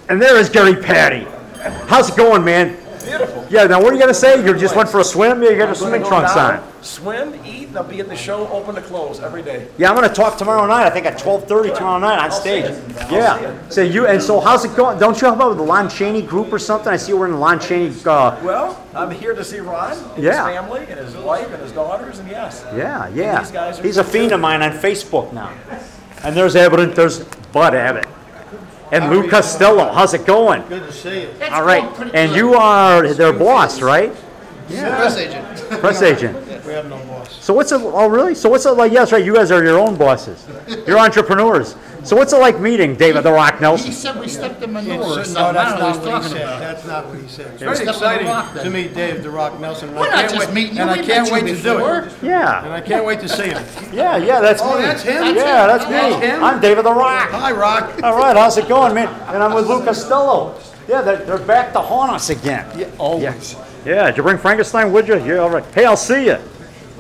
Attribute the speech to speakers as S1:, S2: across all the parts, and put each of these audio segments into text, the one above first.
S1: And there is Gary Patty. How's it going, man?
S2: Beautiful.
S1: Yeah, now what are you going to say? You just went for a swim? Yeah, you got your swimming trunks on.
S2: Swim, eat, and I'll be at the show open to close every day.
S1: Yeah, I'm going to talk tomorrow night. I think at 12:30 tomorrow night on stage. Yeah. So you and so how's it going? Don't you help out with the Lon Chaney group or something? I see you were in the Lon Chaney.
S2: Well, I'm here to see Ron and his family and his wife and his daughters, and yes.
S1: Yeah,
S2: And
S1: yeah.
S2: these guys are
S1: He's a fiend of mine on Facebook now. And there's there's Bud Abbott. And Lou Costello. How's it going?
S3: Good to see you.
S1: All right. And you are their boss, right?
S3: Yeah. Press agent.
S1: Press agent.
S3: We have no boss.
S1: So what's it, oh really? So what's it like, yes, right, you guys are your own bosses. You're entrepreneurs. So what's it like meeting David the Rock Nelson?
S4: He said we stepped in manure or
S3: No,
S4: something.
S3: that's
S4: I don't
S3: not
S4: know what
S3: what
S4: he's
S3: he
S4: talking
S3: said.
S4: about.
S3: That's not what he said. It's
S4: Step
S3: very
S4: on the
S3: exciting
S4: rock, then.
S3: to meet Dave the Rock Nelson. and
S4: We're not just meeting you.
S3: And I
S4: We
S3: can't
S4: met
S3: wait
S4: you
S3: to do
S4: before.
S3: it. And
S1: Yeah.
S3: I can't wait to see him.
S1: Yeah, that's me.
S3: Oh, that's him?
S1: Yeah, that's
S3: That's
S1: me.
S3: him?
S1: I'm David the Rock.
S3: Hi, Rock.
S1: All right, how's it going, man? And I'm with Lou Costello. Yeah, they're back to haunt us again.
S3: Yeah, always.
S1: Yeah, did you bring Frankenstein with you? Yeah, all right. Hey, I'll see you.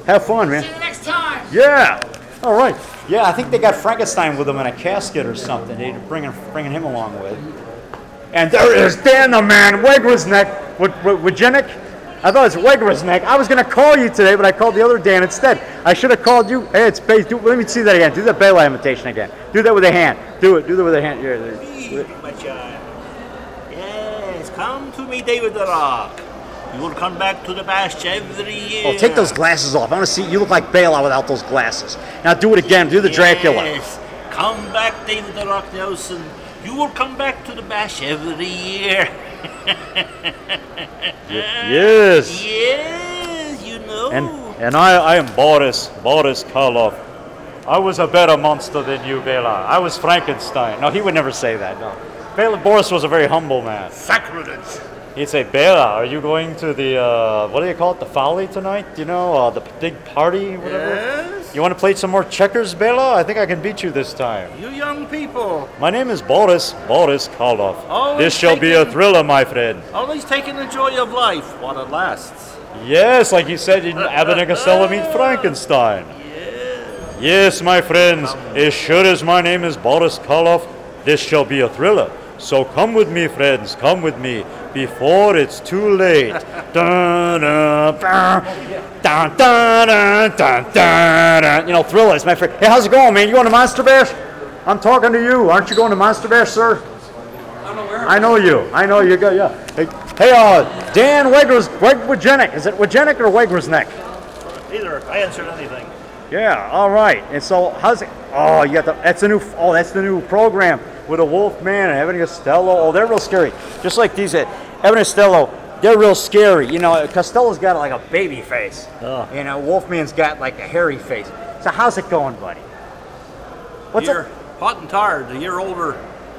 S1: Have fun, man.
S4: See you next time.
S1: Yeah. All right. Yeah, I think they got Frankenstein with them in a casket or something. They're bringing him along with. And there is Dan the Man, Wegrisneck, with Jennick. I thought it was Wegrisneck. I was going to call you today, but I called the other Dan instead. I should have called you. Hey, it's Bass. Let me see that again. Do the Bela imitation again. Do that with a hand. Do that with a hand. Yeah,
S5: Me, my child. Yes, come to me, David the Rock. You will come back to the bash every year.
S1: Oh, take those glasses off. I want to see you look like Bela without those glasses. Now do it again. Do the Dracula.
S5: Yes, come back, David the Rock Nelson. You will come back to the bash every year.
S1: Yes.
S5: Yes, you know.
S1: And I am Boris Karloff. I was a better monster than you, Bela. I was Frankenstein. No, he would never say that. No. Boris was a very humble man.
S5: Sacrilege.
S1: He'd say, Bela, are you going to the, what do you call it, the Folly tonight? You know, the big party, whatever?
S5: Yes.
S1: You want to play some more checkers, Bela? I think I can beat you this time.
S5: You young people.
S1: My name is Boris Karloff.
S5: Always
S1: This shall be a
S5: taking-
S1: thriller, my friend.
S5: Always taking the joy of life while it lasts.
S1: Yes, like you said, in Abbott and Costello meet Frankenstein. Yes, my friends, as sure as my name is Boris Karloff, this shall be a thriller. So come with me, friends, come with me, before it's too late. Dun, dun, dun, dun, dun, dun, dun. You know, thrillers, my friend. Hey, how's it going, man? You going to Monster Bash? I'm talking to you. Aren't you going to Monster Bash, sir? I know you. I know you go. Yeah. Hey, Dan Wegrisneck. Is it Wegenick or Wegrisneck?
S5: Either. I answered anything.
S1: Yeah. All right. And so, how's it? Oh, you got the. That's the new. Oh, that's the new program with a Wolfman and Evan Costello. Oh, they're real scary. Just like these, Evan Costello. They're real scary. You know, Costello's got like a baby face.
S5: Oh.
S1: You know, Wolfman's got like a hairy face. So how's it going, buddy? What's
S5: You're
S1: it?
S5: hot and tired, a year older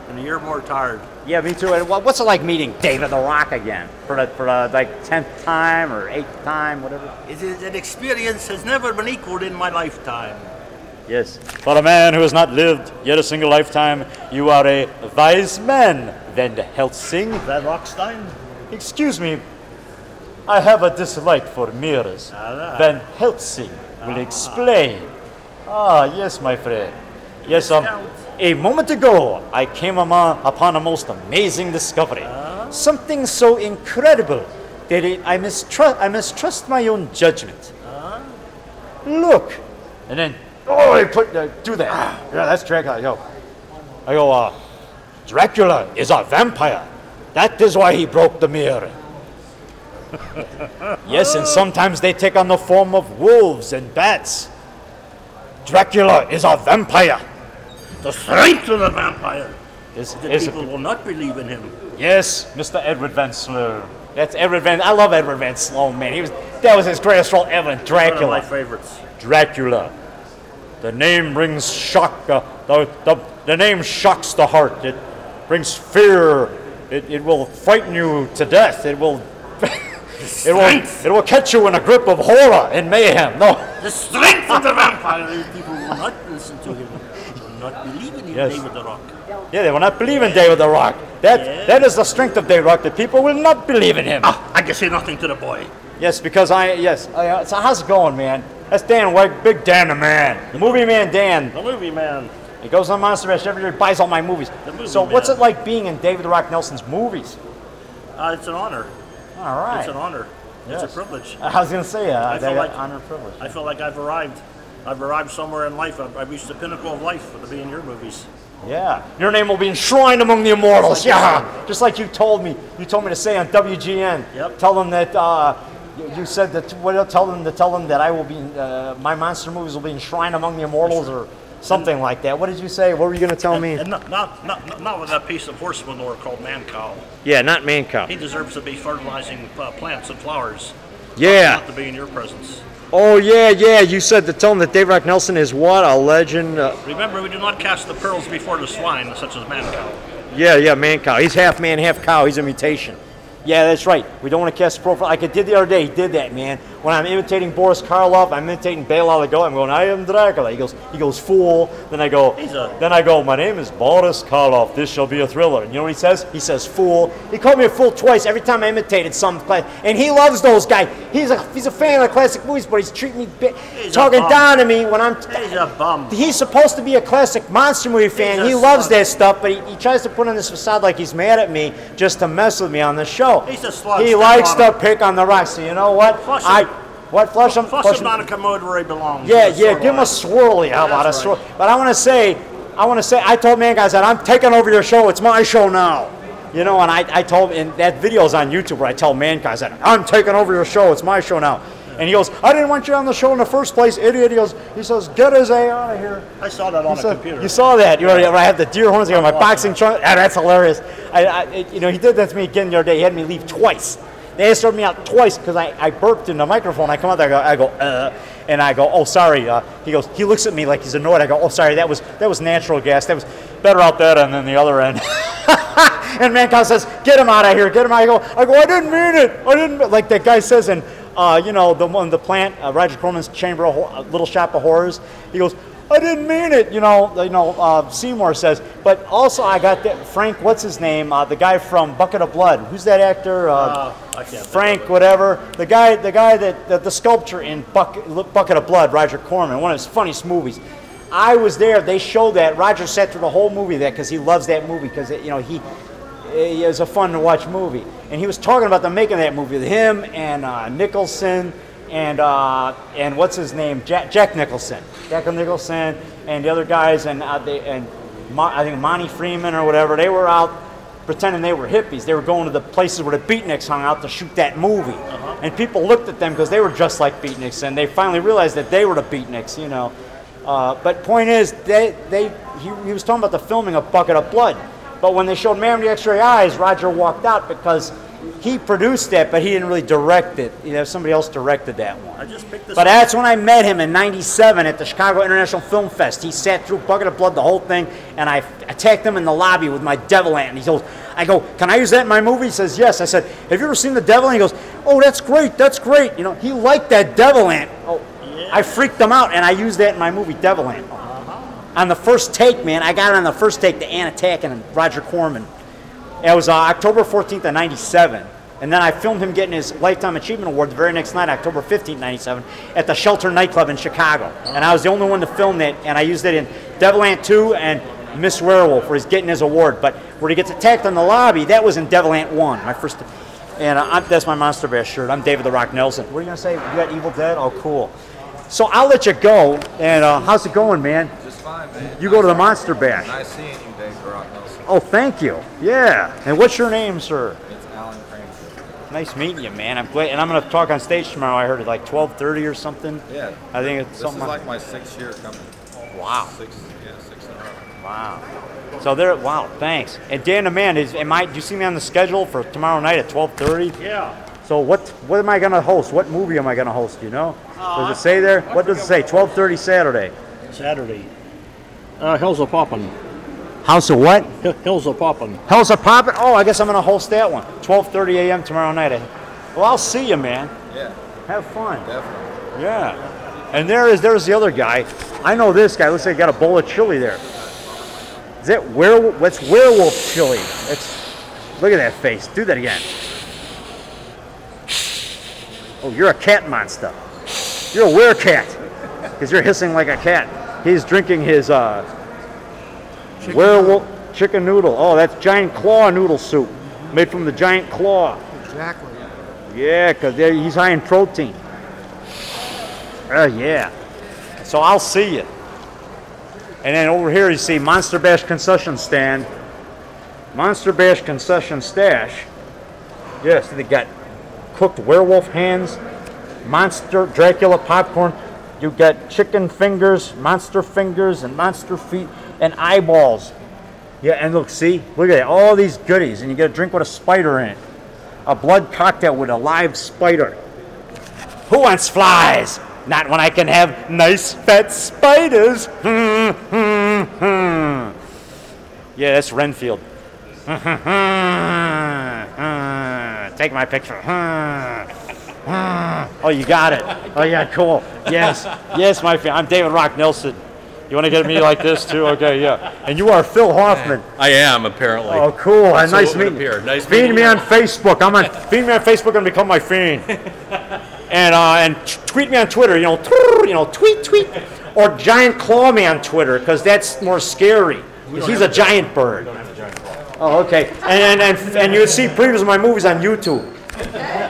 S5: and a year more tired.
S1: Yeah, me too. And what's it like meeting David the Rock again for the like 10th time or 8th time, whatever?
S5: It is an experience has never been equaled in my lifetime.
S1: Yes. For a man who has not lived yet a single lifetime, you are a wise man, Van Helsing.
S5: Van Rockstein?
S1: Excuse me, I have a dislike for mirrors. Van Helsing will explain. Ah, yes, my friend. Yes, a moment ago, I came upon a most amazing discovery. Something so incredible that I mistrust my own judgment. Look. And then, oh, I do that. Yeah, that's Dracula. I go, Dracula is a vampire. That is why he broke the mirror. Yes, and sometimes they take on the form of wolves and bats. Dracula is a vampire.
S5: The strength of the vampire. The
S1: Is
S5: people will not believe in him.
S1: Yes, Mr. Edward Van Sloan. That's Edward Van. I love Edward Van Sloan, man. That was his greatest role ever. Dracula.
S5: One of my favorites.
S1: Dracula. The name brings shock. The name shocks the heart. It brings fear. It will frighten you to death. It will catch you in a grip of horror and mayhem. No.
S5: The strength of the vampire. These people will not listen to him. Will not believe in him,
S1: Yes.
S5: David the Rock.
S1: Yeah, they will not believe in David the Rock. That is the strength of David the Rock. The people will not believe in him.
S5: I can say nothing to the boy.
S1: Yes, because so how's it going, man? That's Dan Big Dan the Man. The movie man Dan.
S5: The movie man.
S6: He goes on Monster Bash every year. He buys all my movies. So what's it like being in David the Rock Nelson's movies?
S5: It's an honor.
S6: All right.
S5: It's an honor.
S6: Yes.
S5: It's a privilege.
S6: I was going to say,
S5: I feel like
S6: honor and privilege.
S5: I feel like I've arrived. I've arrived somewhere in life. I've reached the pinnacle of life to be in your movies.
S6: Yeah. Your name will be enshrined among the immortals. Yeah. Just like you told me. You told me to say on WGN.
S5: Yep.
S6: Tell them that you said that. Tell them that I will be. My monster movies will be enshrined among the immortals, or something like that. What did you say? What were you going to tell me?
S5: And not with that piece of horse manure called man cow.
S6: Yeah, not man cow.
S5: He deserves to be fertilizing plants and flowers.
S6: Yeah.
S5: Not to be in your presence.
S6: Oh, yeah. You said to tell him that Dave Rock Nelson is what? A legend?
S5: Remember, we do not cast the pearls before the swine, such as man cow.
S6: Yeah, man cow. He's half man, half cow. He's a mutation. Yeah, that's right. We don't want to cast a profile. Like I did the other day, he did that, man. When I'm imitating Boris Karloff, I'm imitating Bela Lugosi. I'm going, I am Dracula. He goes, fool. Then I go, my name is Boris Karloff. This shall be a thriller. And you know what he says? He says, fool. He called me a fool twice every time I imitated some class. And he loves those guys. He's a fan of the classic movies, but he's treating me, talking down to me when I'm.
S5: He's a bum.
S6: He's supposed to be a classic monster movie fan. He loves that stuff, but he tries to put on this facade like he's mad at me just to mess with me on the show.
S5: He's a slug.
S6: He likes to pick on the Rock. So you know what?
S5: Flush him.
S6: Flush him.
S5: Flush him down a commode where he belongs.
S6: Yeah. Give him a swirly. How about a swirl? But I want to say, I told Man Guys that I'm taking over your show. It's my show now. You know, and I told, and that video's on YouTube where I tell Man Guys that I'm taking over your show. It's my show now. And he goes, I didn't want you on the show in the first place, idiot. He says, get his A out of here.
S5: I saw that on the computer.
S6: You saw that. I have the deer horns. I got my boxing trunk. That's hilarious. He did that to me again the other day. He had me leave twice. They escorted me out twice because I burped in the microphone. I come out there, and I go, oh, sorry. He looks at me like he's annoyed. I go, oh, sorry, that was natural gas. That was better out that end than the other end. And Mancow says, get him out of here, get him out. I go, I didn't mean it. Like that guy says in, the plant, Roger Corman's Chamber of Little Shop of Horrors. He goes, I didn't mean it. Seymour says. But also I got that Frank, what's his name? The guy from Bucket of Blood. Who's that actor?
S5: I can't
S6: Frank, whatever. The guy that the sculptor in Bucket of Blood, Roger Corman, one of his funniest movies. I was there. They showed that. Roger sat through the whole movie there because he loves that movie because he is a fun to watch movie. And he was talking about the making of that movie with him and Nicholson and what's his name, Jack Nicholson, and the other guys, and I think Monty Freeman or whatever. They were out pretending they were hippies. They were going to the places where the beatniks hung out to shoot that movie, and people looked at them because they were just like beatniks, and they finally realized that they were the beatniks, But point is, he was talking about the filming of Bucket of Blood, but when they showed Man with the X-Ray Eyes, Roger walked out because he produced that, but he didn't really direct it. Somebody else directed that one.
S5: I just picked this
S6: But
S5: up.
S6: that's when I met him in '97 at the Chicago International Film Fest. He sat through Bucket of Blood, the whole thing, and I attacked him in the lobby with my Devil Ant. I go, can I use that in my movie? He says, yes. I said, have you ever seen the Devil Ant? He goes, oh, that's great. He liked that Devil Ant. Oh, yeah. I freaked him out, and I used that in my movie, Devil Ant. On the first take, man, I got it on the first take, the ant attacking Roger Corman. It was October 14th of '97. And then I filmed him getting his Lifetime Achievement Award the very next night, October 15th, '97, at the Shelter nightclub in Chicago. And I was the only one to film that, and I used it in Devil Ant 2 and Miss Werewolf, where he's getting his award. But where he gets attacked in the lobby, that was in Devil Ant 1, my first. And that's my Monster Bash shirt. I'm David the Rock Nelson. What are you going to say? You got Evil Dead? Oh, cool. So I'll let you go. And how's it going, man?
S7: Just fine, man.
S6: You go to the Monster Bash.
S7: Nice seeing you, Dave the Rock Nelson.
S6: Oh, thank you. Yeah. And what's your name, sir?
S7: It's Alan Cranston.
S6: Nice meeting you, man. I'm glad. And I'm going to talk on stage tomorrow. I heard at like 12:30 or something.
S7: Yeah.
S6: I think it's something.
S7: This is like my 6th year coming.
S6: Wow.
S7: 6 in a row.
S6: Wow. So there. Wow. Thanks. And Dan the Man, do you see me on the schedule for tomorrow night at 12:30?
S5: Yeah.
S6: So what am I going to host? What movie am I going to host? Do you know? Does it say there? What does it say? 12:30 Saturday.
S5: Saturday. Hills of Poppin'.
S6: House of what?
S5: Hills of Poppin'.
S6: Hills of Poppin'? Oh, I guess I'm going to host that one. 12:30 a.m. tomorrow night. Well, I'll see you, man.
S7: Yeah.
S6: Have fun.
S7: Definitely.
S6: Yeah. And there's the other guy. I know this guy. Looks like he got a bowl of chili there. Is that werewolf? What's werewolf chili? Look at that face. Do that again. Oh, you're a cat monster. You're a werecat. Because you're hissing like a cat. He's drinking his Werewolf chicken noodle. Oh, that's giant claw noodle soup, made from the giant claw.
S3: Exactly.
S6: Yeah, because he's high in protein. Yeah. So I'll see you. And then over here you see Monster Bash concession stand. Monster Bash concession stash. Yes, they got cooked werewolf hands, monster Dracula popcorn. You got chicken fingers, monster fingers, and monster feet, and eyeballs. Yeah, and look, see? Look at it, all these goodies. And you get a drink with a spider in it. A blood cocktail with a live spider. Who wants flies? Not when I can have nice fat spiders. Yeah, that's Renfield. Take my picture. Oh, you got it. Oh, yeah, cool. Yes, yes, my friend. I'm David Rock Nelson. You want to get me like this too? Okay, yeah. And you are Phil Hoffman.
S7: I am, apparently.
S6: Oh, cool.
S7: That's
S6: Nice
S7: what would
S6: meeting you.
S7: appear. Nice
S6: Feed
S7: meeting
S6: me
S7: you.
S6: on Facebook. Feed me on Facebook and become my fiend. And tweet me on Twitter. Tweet. Or Giant Claw me on Twitter, because that's more scary. He's a giant bird. Oh, okay. And you would see previews of my movies on YouTube.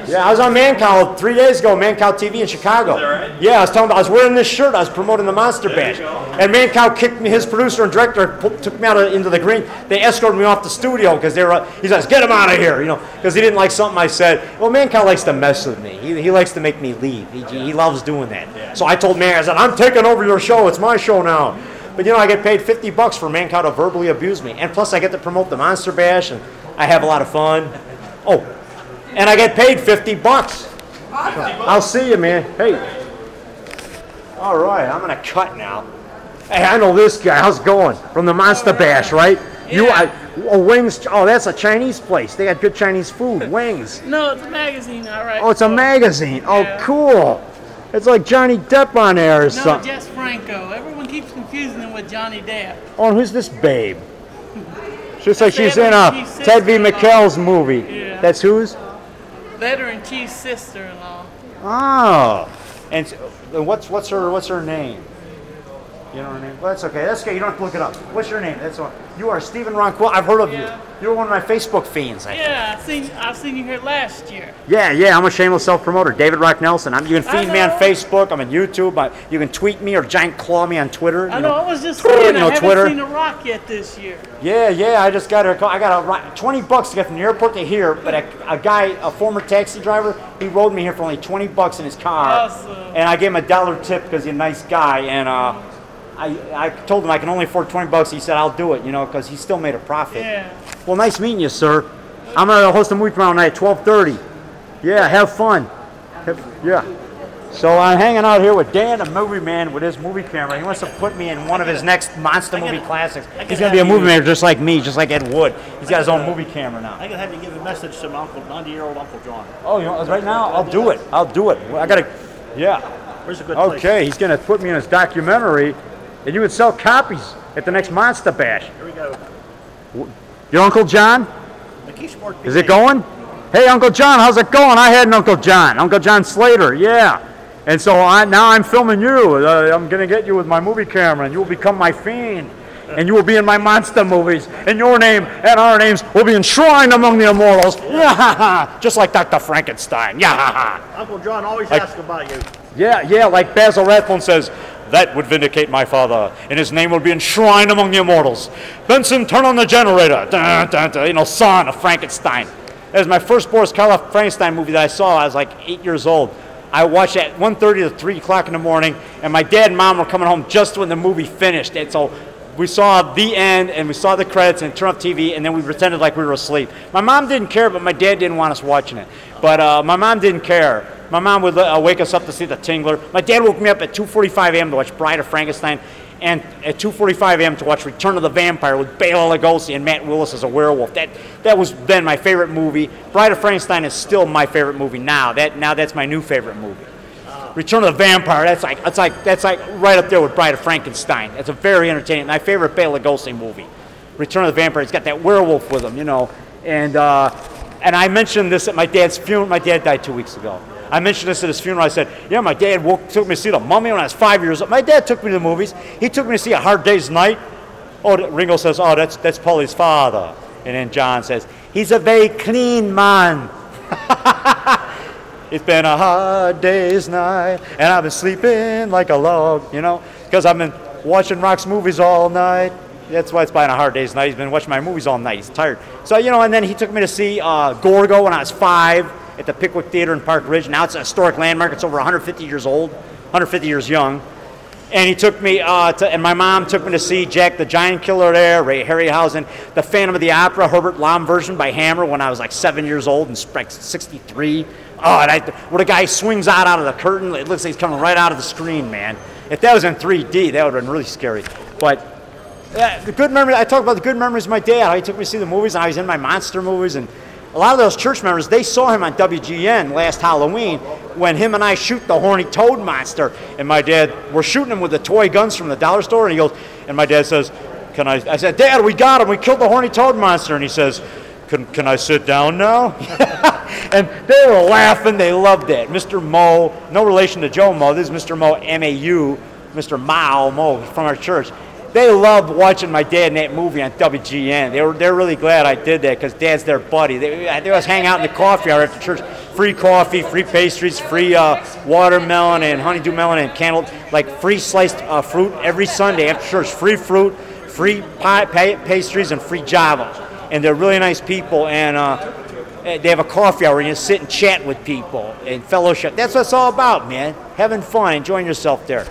S6: Yeah, I was on Mancow 3 days ago, Mancow TV in Chicago.
S7: Is that right?
S6: Yeah, I was wearing this shirt. I was promoting the Monster Bash. And Mancow kicked me, his producer and director took me out into the green. They escorted me off the studio because he says, get him out of here, because he didn't like something I said. Well, Mancow likes to mess with me. He likes to make me leave. He loves doing that. So I told Mancow, I said, I'm taking over your show. It's my show now. But I get paid $50 for Mancow to verbally abuse me. And plus I get to promote the Monster Bash and I have a lot of fun. Oh, and I get paid $50. I'll see you, man. Hey. All right, I'm gonna cut now. Hey, I know this guy. How's it going? From the Monster Bash, right?
S8: Yeah.
S6: Wings. Oh, that's a Chinese place. They got good Chinese food. Wings.
S8: No, it's a magazine, all right.
S6: Oh, it's a magazine. Oh,
S8: Yeah.
S6: cool. It's like Johnny Depp on there or
S8: No,
S6: something.
S8: Jess Franco. Everyone keeps confusing him with Johnny Depp.
S6: Oh, and who's this babe? She's like she's
S8: Veteran
S6: in a
S8: Chief
S6: Ted V.
S8: sister-in-law.
S6: McHale's movie.
S8: Yeah.
S6: That's whose?
S8: Veteran Chief's sister-in-law.
S6: Oh, and what's her name? You know her name? Well, that's okay. That's okay. You don't have to look it up. What's your name? That's all. You are Stephen Ronquillo. I've heard of
S8: Yeah.
S6: you. You're one of my Facebook fiends. I think.
S8: Yeah, I've seen you here last year.
S6: Yeah. I'm a shameless self-promoter. David Rock Nelson. You can feed me on
S8: know.
S6: Facebook. I'm on YouTube. You can tweet me or giant claw me on Twitter.
S8: I know. I was just saying, I haven't
S6: Twitter.
S8: seen a rock yet this year.
S6: Yeah. I just got I got $20 to get from the airport to here, but a former taxi driver, he rode me here for only $20 in his car,
S8: Awesome.
S6: and I gave him a $1 tip because he's a nice guy, and I told him I can only afford $20. He said I'll do it, because he still made a profit.
S8: Yeah.
S6: Well, nice meeting you, sir. I'm gonna host a movie tomorrow night at 12:30. Yeah, have fun. Yeah. So I'm hanging out here with Dan, the movie man, with his movie camera. He wants to put me in one of his next monster movie classics. He's gonna be a movie maker just like me, just like Ed Wood. He's got his own movie camera now.
S5: I can have you give a message to my 90-year-old Uncle John.
S6: Oh, right now? I'll do it. Well, I gotta. Yeah.
S5: Where's a good place?
S6: Okay, he's gonna put me in his documentary, and you would sell copies at the next Monster Bash.
S5: Here we go.
S6: Your Uncle John?
S5: McKeesport
S6: Is it going? Hey, Uncle John, how's it going? I had an Uncle John Slater, yeah. And so now I'm filming you. I'm going to get you with my movie camera, and you will become my fiend. And you will be in my monster movies. And your name and our names will be enshrined among the immortals. Yeah, just like Dr. Frankenstein. Yeah.
S5: Uncle John always asks about you.
S6: Yeah, like Basil Rathbone says, that would vindicate my father, and his name would be enshrined among the immortals. Benson, turn on the generator. Dun, dun, dun, son of Frankenstein. That was my first Boris Karloff Frankenstein movie that I saw. I was like 8 years old. I watched it at 1:30 to 3 o'clock in the morning, and my dad and mom were coming home just when the movie finished. And so we saw the end, and we saw the credits, and turned off TV, and then we pretended like we were asleep. My mom didn't care, but my dad didn't want us watching it. But my mom didn't care. My mom would wake us up to see The Tingler. My dad woke me up at 2:45 a.m. to watch Bride of Frankenstein, and at 2:45 a.m. to watch Return of the Vampire with Bela Lugosi and Matt Willis as a werewolf. That was then my favorite movie. Bride of Frankenstein is still my favorite movie now. That's my new favorite movie. Return of the Vampire, that's like right up there with Bride of Frankenstein. It's a very entertaining. My favorite Bela Lugosi movie. Return of the Vampire. It's got that werewolf with him, And I mentioned this at my dad's funeral. My dad died 2 weeks ago. I mentioned this at his funeral. I said, yeah, my dad took me to see The Mummy when I was 5 years old. My dad took me to the movies. He took me to see A Hard Day's Night.
S1: Oh, Ringo says, oh, that's Paulie's father. And then John says, he's a very clean man. It's been a hard day's night, and I've been sleeping like a log, you know, because I've been watching Rock's movies all night. That's why it's been a hard day's night. He's been watching my movies all night. He's tired. So, you know, and then he took me to see Gorgo when I was 5 at the Pickwick Theater in Park Ridge. Now it's a historic landmark. It's over 150 years old, 150 years young. And he took me and my mom took me to see Jack the Giant Killer there, Ray Harryhausen, the Phantom of the Opera, Herbert Lom version by Hammer when I was like 7 years old and like 63. Oh, and where the guy swings out of the curtain, it looks like he's coming right out of the screen, man. If that was in 3D, that would have been really scary. But the good memory, I talk about the good memories of my dad, how he took me to see the movies, and I was in my monster movies, and a lot of those church members, they saw him on WGN last Halloween when him and I shoot the horny toad monster. And my dad, we're shooting him with the toy guns from the dollar store, and he goes, and my dad says, I said, Dad, we got him, we killed the horny toad monster. And he says, can I sit down now? And they were laughing, they loved it. Mr. Mo, no relation to Joe Mo, this is Mr. Mo, M-A-U, Mr. Mao Mo from our church. They loved watching my dad in that movie on WGN. They're really glad I did that because Dad's their buddy. They always hang out in the coffee hour after church. Free coffee, free pastries, free watermelon and honeydew melon and cantaloupe, like free sliced fruit every Sunday after church. Free fruit, free pastries, and free Java. And they're really nice people, and they have a coffee hour and you sit and chat with people and fellowship. That's what it's all about, man. Having fun, enjoying yourself there.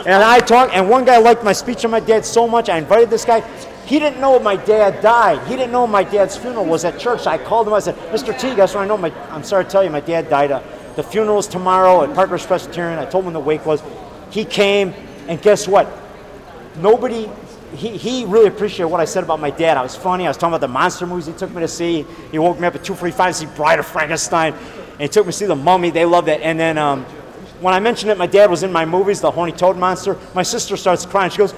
S1: And one guy liked my speech on my dad so much, I invited this guy. He didn't know my dad died. He didn't know my dad's funeral was at church. So I called him, I said, Mr. T, guess what I know? I'm sorry to tell you, my dad died. The funeral is tomorrow at Parker's Presbyterian. I told him when the wake was. He came, and guess what? Nobody... He really appreciated what I said about my dad. I was funny. I was talking about the monster movies he took me to see. He woke me up at 2:45 to see Bride of Frankenstein. And he took me to see The Mummy. They loved that. And then when I mentioned that my dad was in my movies, The Horny Toad Monster, my sister starts crying. She goes,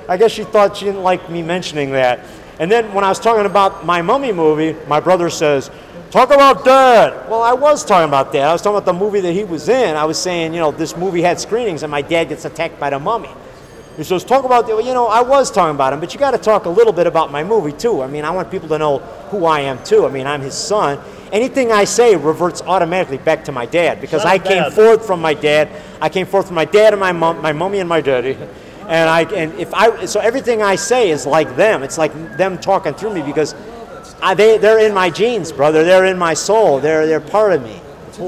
S1: I guess she thought she didn't like me mentioning that. And then when I was talking about my Mummy movie, my brother says, talk about Dad. Well, I was talking about that. I was talking about the movie that he was in. I was saying, you know, this movie had screenings and my dad gets attacked by the mummy. He says, talk about, you know, I was talking about him, but you got to talk a little bit about my movie, too. I mean, I want people to know who I am, too. I mean, I'm his son. Anything I say reverts automatically back to my dad because I came forth from my dad. I came forth from my dad and my mom, my mommy and my daddy. So everything I say is like them. It's like them talking through me because they're in my genes, brother. They're in my soul. They're part of me.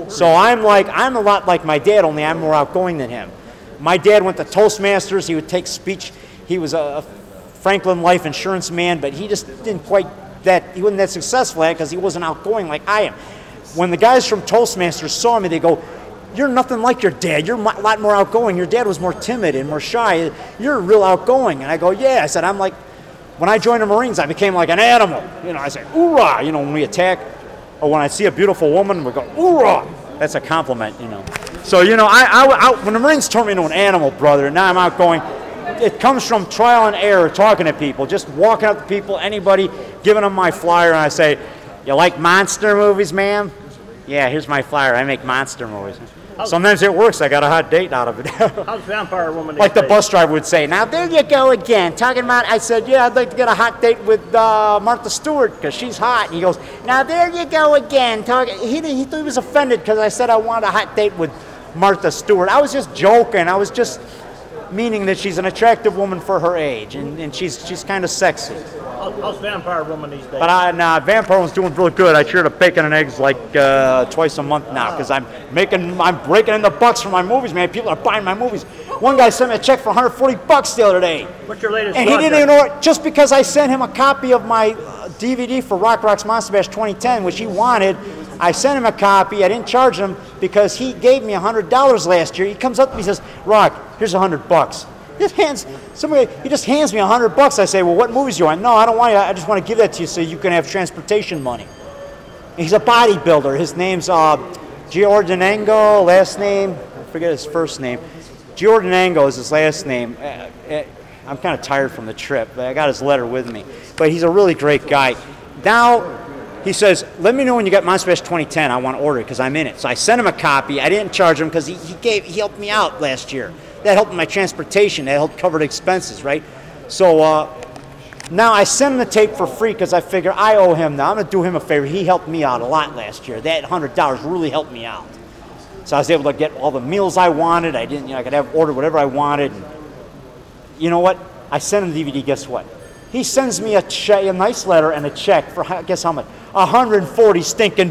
S1: So I'm a lot like my dad, only I'm more outgoing than him. My dad went to Toastmasters. He would take speech. He was a Franklin Life Insurance man, but he just didn't quite he wasn't that successful at it because he wasn't outgoing like I am. When the guys from Toastmasters saw me, they go, you're nothing like your dad. You're a lot more outgoing. Your dad was more timid and more shy. You're real outgoing. And I go, yeah. I said, I'm like, when I joined the Marines, I became like an animal. You know, I say, oorah, you know, when we attack. Or when I see a beautiful woman, we go, oorah. That's a compliment, you know. So, you know, when the Marines turned me into an animal, brother, now I'm outgoing. It comes from trial and error, talking to people, just walking up to people, anybody, giving them my flyer, and I say, you like monster movies, ma'am? Yeah, here's my flyer. I make monster movies. Sometimes it works. I got a hot date out of it.
S5: How's Vampire Woman?
S1: Like the bus driver would say, now there you go again, talking about, I said, yeah, I'd like to get a hot date with Martha Stewart because she's hot. And he goes, now there you go again. He thought he was offended because I said I wanted a hot date with Martha Stewart. I was just joking. I was just meaning that she's an attractive woman for her age, and she's kind of sexy.
S5: How's Vampire Woman these days?
S1: But Vampire Woman's doing real good. I share the bacon and eggs like twice a month now because I'm breaking in the bucks for my movies, man. People are buying my movies. One guy sent me a check for $140 the other day.
S5: What's your latest?
S1: And he didn't even know it. Just because I sent him a copy of my DVD for Rock's Monster Bash 2010, which he wanted. I sent him a copy. I didn't charge him because he gave me $100 last year. He comes up to me and says, Rock, here's $100. He just hands me $100. I say, well, what movies do you want? No, I don't want you. I just want to give that to you so you can have transportation money. He's a bodybuilder. His name's Giordinengo, last name, I forget his first name. Giordinengo is his last name. I'm kind of tired from the trip, but I got his letter with me. But he's a really great guy. Now, he says, let me know when you got Monster Bash 2010. I want to order it because I'm in it. So I sent him a copy. I didn't charge him because he helped me out last year. That helped my transportation. That helped cover the expenses, right?
S6: So now I send him the tape for free because I figure I owe him now. I'm going to do him a favor. He helped me out a lot last year. That $100 really helped me out. So I was able to get all the meals I wanted. I didn't, I could order whatever I wanted. And you know what? I sent him the DVD. Guess what? He sends me a nice letter and a check for, guess how much? 140 stinking